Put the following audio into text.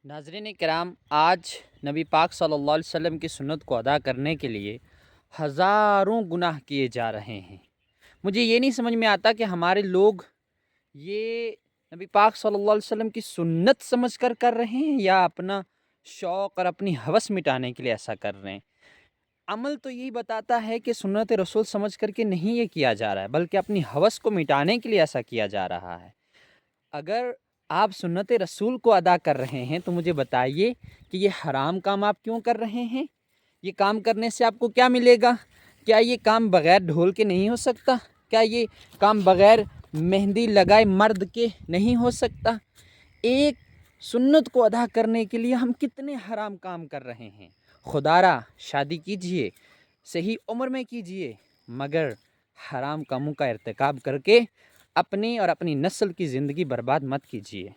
नाज़रीन किराम, आज नबी पाक सल्लल्लाहु अलैहि वसल्लम की सुन्नत को अदा करने के लिए हज़ारों गुनाह किए जा रहे हैं। मुझे ये नहीं समझ में आता कि हमारे लोग ये नबी पाक सल्लल्लाहु अलैहि वसल्लम की सुन्नत समझकर कर रहे हैं या अपना शौक़ और अपनी हवस मिटाने के लिए ऐसा कर रहे हैं। अमल तो यही बताता है कि सुन्नत रसूल समझ कर के नहीं ये किया जा रहा है, बल्कि अपनी हवस को मिटाने के लिए ऐसा किया जा रहा है। अगर आप सुन्नत रसूल को अदा कर रहे हैं तो मुझे बताइए कि ये हराम काम आप क्यों कर रहे हैं? ये काम करने से आपको क्या मिलेगा? क्या ये काम बग़ैर ढोल के नहीं हो सकता? क्या ये काम बग़ैर मेहंदी लगाए मर्द के नहीं हो सकता? एक सुन्नत को अदा करने के लिए हम कितने हराम काम कर रहे हैं। खुदारा शादी कीजिए, सही उम्र में कीजिए, मगर हराम कामों का इर्तिकाब करके अपनी और अपनी नस्ल की ज़िंदगी बर्बाद मत कीजिए।